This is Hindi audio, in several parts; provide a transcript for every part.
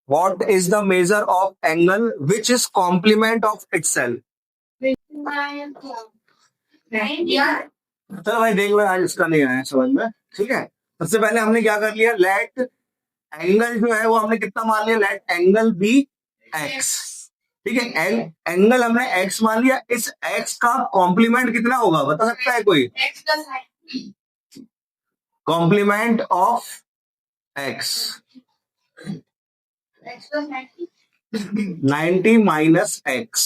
What is the measure of angle which is complement of itself? चलो भाई देख लो, आज इसका नहीं आया समझ में, ठीक है। सबसे पहले हमने क्या कर लिया, लेट एंगल जो है वो हमने कितना मान लिया, लेट एंगल बी एक्स, ठीक है। एंगल हमने एक्स मान लिया, इस एक्स का कॉम्प्लीमेंट कितना होगा बता सकता है कोई? Complement of x 90 minus x.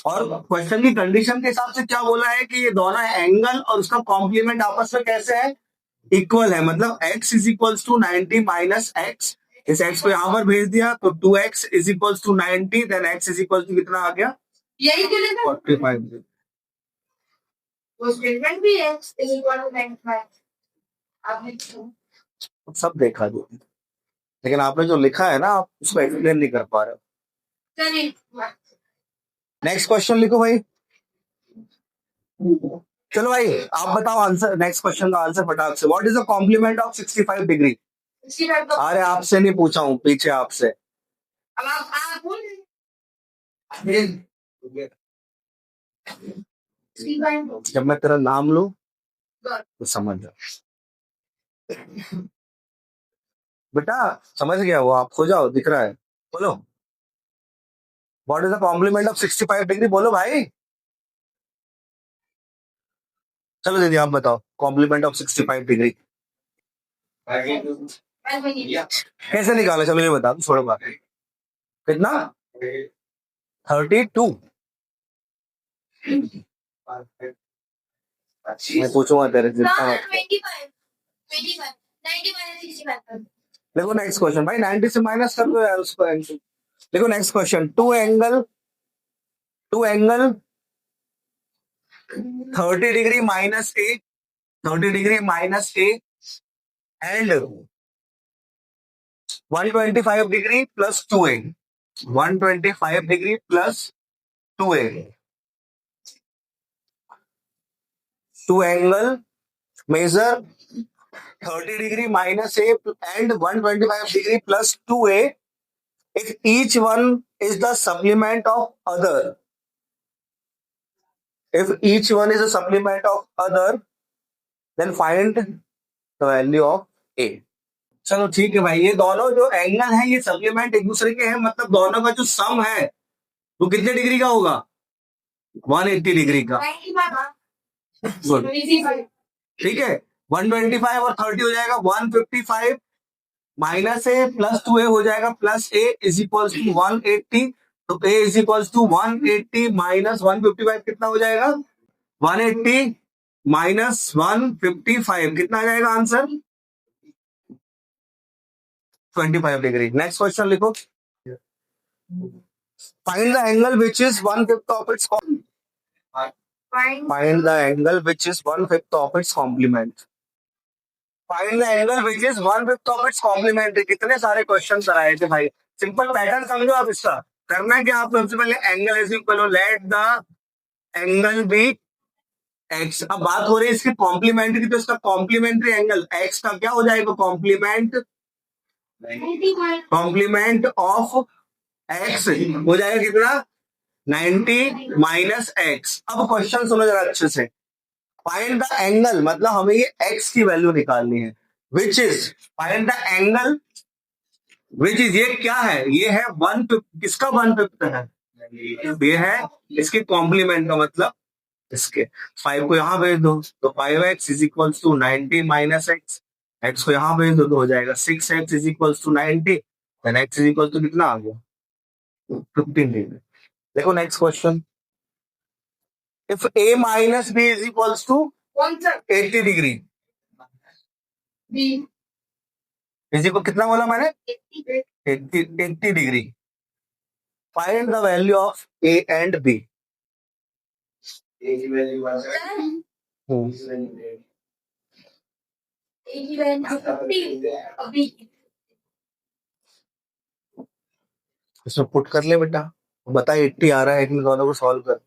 और क्वेश्चन की कंडीशन के हिसाब से क्या बोला है कि ये दोनों एंगल और उसका कॉम्प्लीमेंट आपस में कैसे है, इक्वल है। मतलब x is equals to 90 minus x, इस x को यहां पर भेज दिया तो 2x is equals to 90, then x is equals to कितना आ गया, यही 45। वो स्टेटमेंट भी x इज इक्वल टू 95 आपने सब देखा जो, लेकिन आपने जो लिखा है ना आप उसको एक्सप्लेन नहीं कर पा रहे हो। नेक्स्ट क्वेश्चन लिखो भाई। चलो भाई आप बताओ आंसर, नेक्स्ट क्वेश्चन का आंसर फटाक से। What is the complement of 65 degree? अरे आपसे नहीं पूछा हूँ, पीछे आपसे। अब आप बोल जब मैं तेरा नाम लूं तो समझ जा बेटा, समझ गया वो, आप हो जाओ, दिख रहा है। बोलो what is the complement of 65 degree, बोलो भाई। चलो दीदी आप बताओ कॉम्प्लीमेंट ऑफ 65 डिग्री कैसे निकाला, चलो ये बता दो, छोड़ो बात। कितना? 32। मैं पूछूंगा तेरे से। देखो नेक्स्ट क्वेश्चन भाई, 90 से माइनस कर दो यार उसको। देखो next question, two angle 30 degree minus a, 30 degree minus a and 125 degree plus 2a, 125 degree plus 2a। Two angle measure 30 degree minus a and 125 degree plus 2a if each one is the supplement of other. If each one is a supplement of other, then find the value of a. चलो ठीक है भाई, ये दोनों जो एंगल है ये सप्लीमेंट एक दूसरे के हैं, मतलब दोनों का जो सम है वो कितने डिग्री का होगा, 180 डिग्री का। गुड, ठीक है। 125 और 30 हो जाएगा 155 माइनस ए प्लस 2a हो जाएगा plus a is equals to 180। तो a is equals to 180 minus 155 कितना हो जाएगा, 180 माइनस 155 कितना आ जाएगा आंसर, 25 डिग्री। नेक्स्ट क्वेश्चन लिखो, find the angle which is 1/5 of its find the angle which is 1/5 of its complement. Find the angle which is 1/5 of its complementary. कितने सारे क्वेश्चन कराए थे भाई, सिंपल पैटर्न समझो आप इसका। करना क्या, आप सबसे पहले angle is equal let the angle be x. अब बात हो रही है इसकी कॉम्प्लीमेंट्री, तो इसका कॉम्प्लीमेंट्री एंगल एक्स का क्या हो जाएगा, कॉम्प्लीमेंट ऑफ एक्स हो जाएगा कितना, 90 माइनस एक्स। अब क्वेश्चन सुनो जरा अच्छे से। फाइंड द एंगल मतलब हमें ये x की वैल्यू निकालनी है, which is find the angle which is, ये क्या है, ये है 1/5, किसका 1/5 है, ये है इसके कॉम्प्लीमेंट का, मतलब इसके। 5 को यहां भेज दो तो 5x is equal to 90 minus x, x को यहां भेज दो तो हो जाएगा 6x is equal to 90, then x is equal to कितना आ गया, 15 डिग्री। देखो next question, if a minus b is equals to 80 degree, इसी को कितना बोला मैंने, 80 degree. Find the value of a and b। इसमें पुट कर ले बेटा, बता 80 आ रहा है, इन दोनों को सॉल्व कर।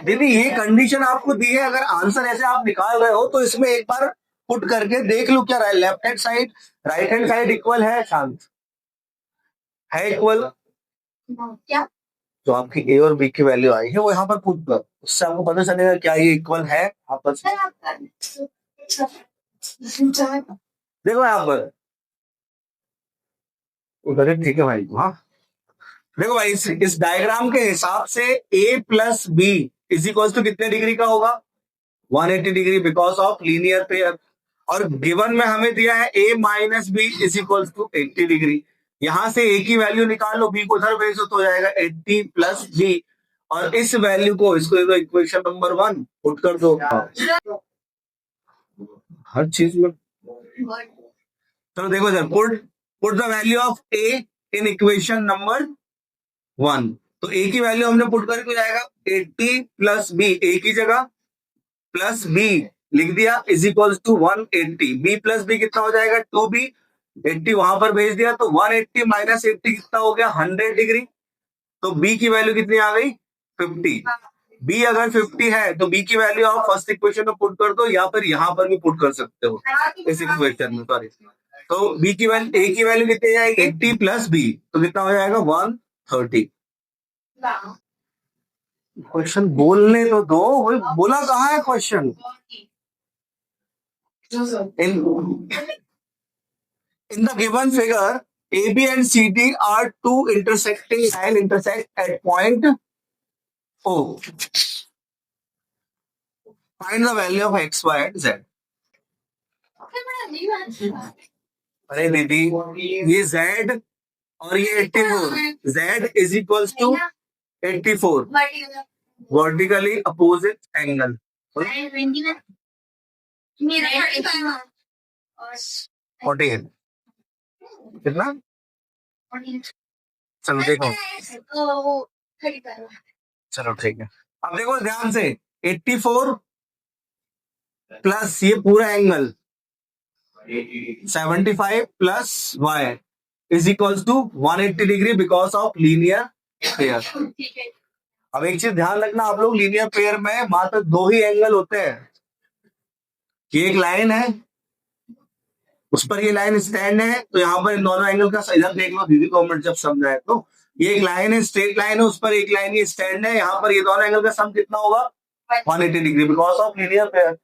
दीदी ये कंडीशन आपको दी है, अगर आंसर ऐसे आप निकाल रहे हो तो इसमें एक बार पुट करके देख लो क्या left hand side right hand side equal है शांत, है इक्वल? क्या जो आपकी ए और बी की वैल्यू आई है वो यहाँ पर पुट कर, उससे आपको पता चलेगा क्या ये इक्वल है आपस में। देखो यहाँ पर उधर, ठीक है भाई। हाँ देखो भाई, इस डायग्राम के हिसाब से a plus b is equal to कितने डिग्री का होगा? 180 degree, because of linear pair. और गिवन में हमें दिया है a minus b is equal to 80 degree. यहां से a की वैल्यू निकाल लो, b को उधर भेज दो तो हो जाएगा 80 प्लस b। और इस वैल्यू को इसको दे दो इक्वेशन नंबर 1, पुट कर दो हर चीज में। चलो देखो sir, put the value of a in equation number 1। तो a की वैल्यू हमने पुट करके हो जाएगा 80 प्लस बी, a की जगह प्लस b लिख दिया is equal to 180। b plus b कितना हो जाएगा? 2b। 80 वहां पर भेज दिया तो 180 माइनस 80 कितना हो गया? 100 डिग्री। तो b की वैल्यू कितनी आ गई? 50। b अगर 50 है तो b की वैल्यू आप फर्स्ट इक्वेशन में पुट कर दो, या फिर यहां पर भी पुट कर सकते हो इस इक्वेशन में, सॉरी। तो b की वैल्यू, a की वैल्यू कितनी जाएगी? 80 प्लस b, तो कितना हो जाएगा? 130। क्वेश्चन बोलने तो दो, वही बोला कहाँ है question? In the given figure, AB and CD are two intersecting line intersect at point O. Find the value of x, y, and z. अरे दीदी, ये z और ये 84, z is equal to 84, vertically opposite angle. Forty कितना? चलो देखो, चलो ठीक है। अब देखो ध्यान से, 84 प्लस ये पूरा angle 75 plus y is equal to 180 degree because of linear pair. अब एक चीज ध्यान रखना आप लोग, लीनियर पेयर में मात्र दो ही एंगल होते हैं। ये एक लाइन है, उस पर ये लाइन स्टैंड है, तो यहाँ पर इन दोनों एंगल का इधर देख लो दीदी, कमेंट जब समझाए तो। ये एक लाइन है, स्ट्रेट लाइन है, उस पर एक लाइन ये स्टैंड है, यहाँ पर ये दोनों एंगल का सम कितना होगा? 180 degree because of linear pair.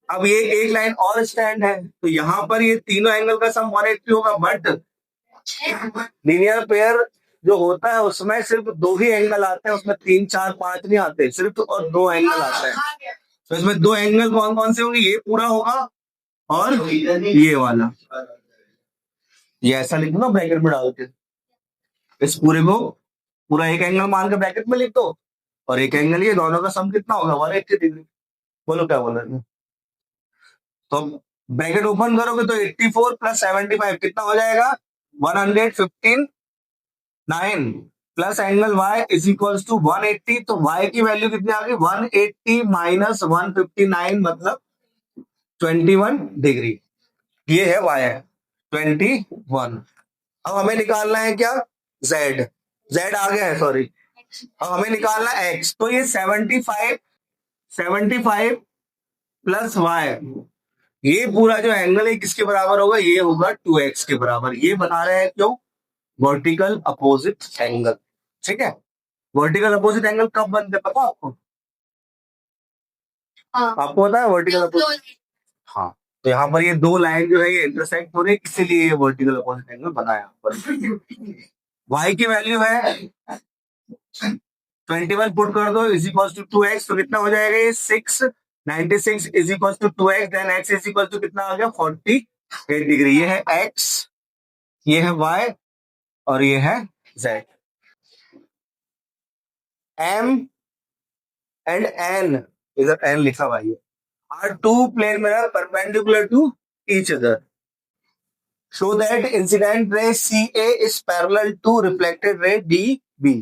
अब ये एक लाइन और स्टैंड है, तो यहाँ पर ये तीनों एंगल का सम 180 होगा। बट लीनियर पेयर जो होता है उसमें सिर्फ दो ही एंगल आते हैं, उसमें 3 4 5 नहीं आते, सिर्फ और दो एंगल आते हैं। तो इसमें दो एंगल कौन कौन से होंगे? ये पूरा होगा और ये वाला। ये ऐसा लिख दो ना ब्रैकेट में डाल के, इस पूरे को पूरा एक एंगल मान के ब्रैकेट में लिख दो, और एक एंगल, ये दोनों का सम कितना होगा? 180 डिग्री। बोलो क्या बोल रहे? तो ब्रैकेट ओपन करोगे तो 84 प्लस 75 कितना हो जाएगा? 115 9 plus angle y is equal to 180। तो y की वैल्यू कितनी आ गई? 180 माइनस 159 मतलब 21 डिग्री। ये है y 21। अब हमें निकालना है क्या? z। z आ गया है, सॉरी। अब हमें निकालना है x। तो ये 75 प्लस y, ये पूरा जो एंगल है किसके बराबर होगा? ये होगा 2x के बराबर। ये बता रहे हैं क्यों? Vertical opposite angle. ठीक है, वर्टिकल अपोजिट एंगल कब बनते पता आपको? आपको पता है वर्टिकल अपोजिट? हाँ, तो यहाँ पर ये दो लाइन जो है ये इंटरसेक्ट हो रही है, इसीलिए ये वर्टिकल अपोजिट एंगल बना यहाँ पर। y की वैल्यू है 21, पुट कर दो इज इक्वल टू 2x, तो कितना हो जाएगा? ये 696 is equal to 2x, then x is equal to कितना आ गया? 48 डिग्री। ये है x, ये है y और ये है z। m एंड n, इधर n लिखा हुआ है, are two plane mirror perpendicular to each other, show that incident ray CA is parallel to reflected ray DB।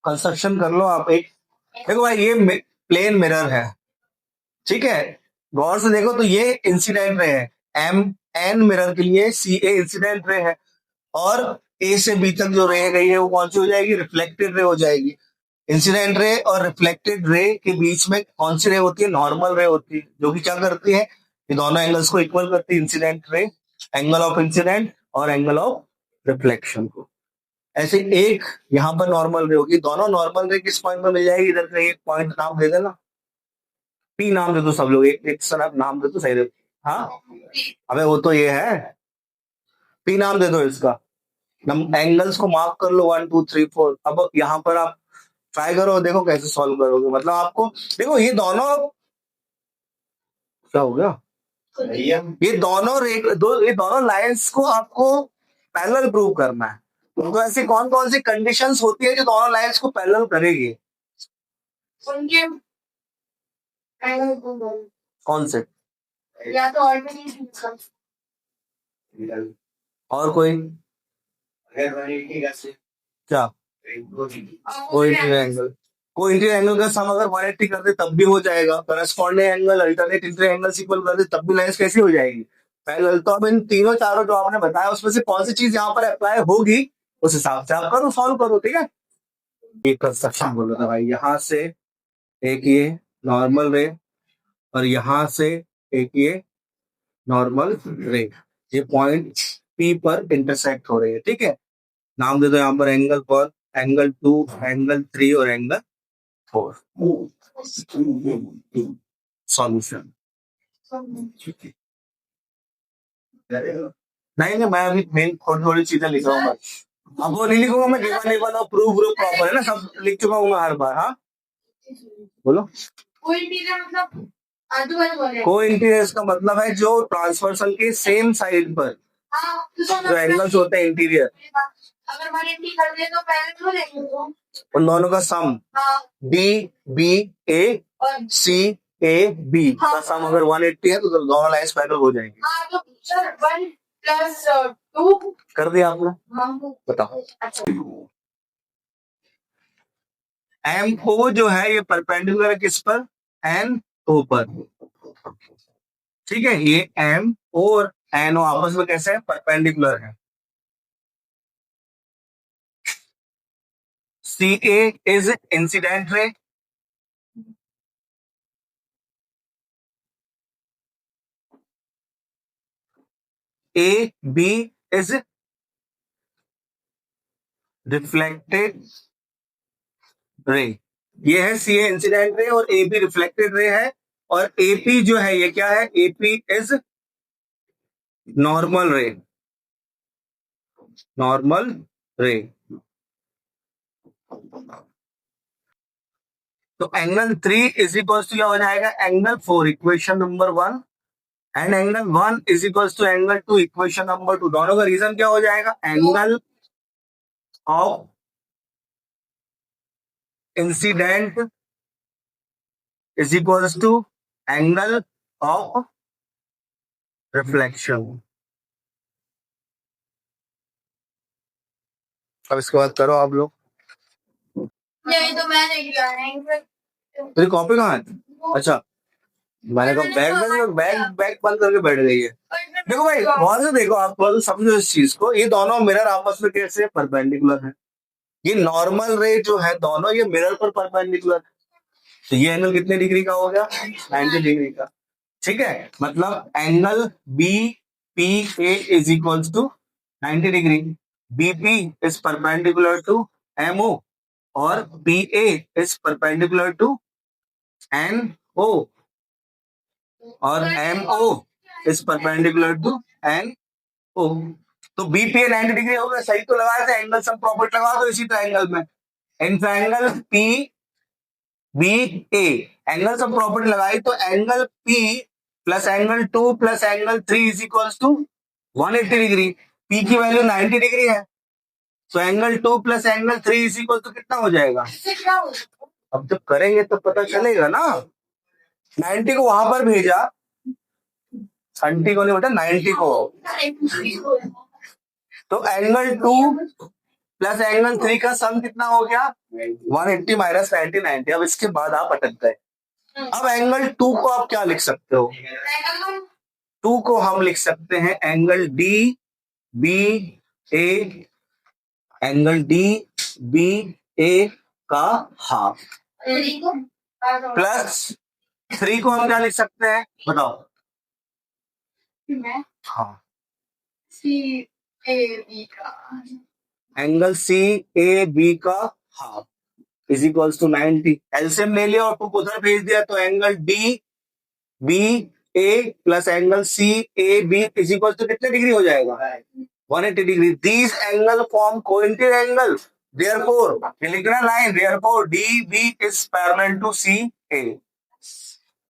Construction कर लो आप एक। देखो भाई, ये प्लेन मिरर है, ठीक है, गौर से देखो तो ये इंसिडेंट रे है, MN मिरर के लिए CA इंसिडेंट रे है, और A से B तक जो रे गई है वो कौन सी हो जाएगी? रिफ्लेक्टेड रे हो जाएगी। इंसिडेंट रे और रिफ्लेक्टेड रे के बीच में कौन सी रे होती है? नॉर्मल रे होती है, जो कि क्या करती है? ये दोनों एंगल्स को इक्वल करती है incident ray, angle of incident और एंगल ऑफ रिफ्लेक्शन को। ऐसे एक यहाँ पर नॉर्मल रे होगी, दोनों नॉर्मल रे किस पॉइंट पर मिल जाएगी, इधर का एक पॉइंट नाम दे देना, पी नाम दे दो सब लोग, एक एक सर नाम दे दो सही दे। हाँ अबे वो तो ये है, पी नाम दे दो इसका। एंगल्स को मार्क कर लो 1 2 3 4। अब यहाँ पर आप ट्राई करो, देखो कैसे सॉल्व करोगे। मतलब आपको देखो ये दोनों, क्या हो गया, ये दोनों लाइंस को आपको पैरेलल प्रूव करना है। तो ऐसी कौन कौन सी कंडीशंस होती है जो दोनों लाइंस को पैरेलल करेगी? उनके कौन से? या तो ऑलरेडी और कोई क्या? कोई एंगल, कोई इंटीरियर एंगल का सम अगर 180 कर दे तब भी हो जाएगा। Corresponding angle alternate interior angle equal कर दे तब भी लाइंस कैसी हो जाएगी, पैरेलल। तो अब इन तीनों चारों जो आपने बताया उसमें से कौन सी चीज यहाँ पर अप्लाई होगी, उस हिसाब से आप करो, सॉल्व करो, ठीक है। ये कंस्ट्रक्शन बोल रहा था भाई, यहाँ से एक ये नॉर्मल रे और यहाँ से एक ये नॉर्मल रे, ये पॉइंट पी पर इंटरसेक्ट हो रही है, ठीक है। नाम दे दो यहाँ पर एंगल 1, एंगल 2, एंगल 3 और एंगल 4। सॉल्यूशन नहीं, मैं अभी मेन थोड़ी थोड़ी चीजें लिख रहा हूँ, अब वो नहीं लिखूंगा मैं, गिवन गिवन और प्रूव प्रूव प्रॉपर है ना, सब लिख चुका हूँ मैं हर बार। हाँ बोलो। कोई इंटीरियर मतलब आजू-बाजू को इंटीरियर का मतलब है जो ट्रांसवर्सल के सेम साइड पर जो एंगल्स होते हैं इंटीरियर, अगर 180 कर दे तो पैरेलल हो जाएंगे उन दोनों का sum, D B A C A B का सम अगर 180 है तो दोनों लाइंस पैरेलल हो जाएंगी। हाँ तो सर 1 प्लस 2 कर दिया आपने, बताओ। एम ओ जो है ये परपेंडिकुलर है किस पर, एन ओ पर, ठीक है। ये एम ओ और एन ओ आपस में कैसे है, परपेंडिकुलर है। सी ए is incident ray, A B is reflected ray. ये है सी ए इंसिडेंट रे और ए बी रिफ्लेक्टेड रे है। और एपी जो है ये क्या है, एपी इज नॉर्मल रे, नॉर्मल रे। तो एंगल 3 इज इक्वल टू क्या हो जाएगा, angle 4, equation number 1, and angle 1 is equal to angle 2, equation number 2। दोनों का रीजन क्या हो जाएगा, angle of incident is equal to angle of reflection. अब इसके बाद करो आप लोग। नहीं तो मैं नहीं किया है। तेरी कॉपी कहाँ है? अच्छा मैंने कहा बैग बैग बंद करके बैठ गई है। देखो भाई बहुत से देखो, आप बहुत समझो इस चीज को, ये दोनों मिरर आपस में कैसे परपेंडिकुलर है। ये नॉर्मल रे जो है दोनों ये मिरर पर परपेंडिकुलर है, तो ये एंगल कितने डिग्री का हो गया, 90 डिग्री का, ठीक है। मतलब angle B P A is equal to 90 degree, BP is perpendicular to M O और P A is perpendicular to N O और M O is perpendicular to N O. तो बीपीए 90 डिग्री हो गया, सही तो लगाया था, एंगल सम प्रॉपर्टी लगा दो इसी ट्रायंगल में, in triangle P B A angle sum property लगाई तो angle P plus angle 2 plus angle 3 is equal to 180 degree. P की वैल्यू 90 डिग्री है, तो angle 2 plus angle 3 is equal to कितना हो जाएगा। अब जब करेंगे तो पता चलेगा ना। 90 को वहां पर भेजा, 30 को नहीं बेटा 90 को, तो एंगल 2 प्लस एंगल 3 का सम कितना हो गया, 180 माइनस 90 90। अब इसके बाद आप अटक गए। अब एंगल 2 को आप क्या लिख सकते हो, 2 को हम लिख सकते हैं angle D B A, angle D B ए का हाफ, प्लस 3 को हम क्या लिख सकते हैं बताओ, मैं हाँ, सी ए बी का एंगल सी ए बी का half is equals to 90। LCM ले लिया और आपको उधर भेज दिया तो angle D B A plus angle C A B is equal to कितने डिग्री हो जाएगा? 180 degree. These angle form coincident angle, therefore ये लिखना line, therefore D B is parallel to C A.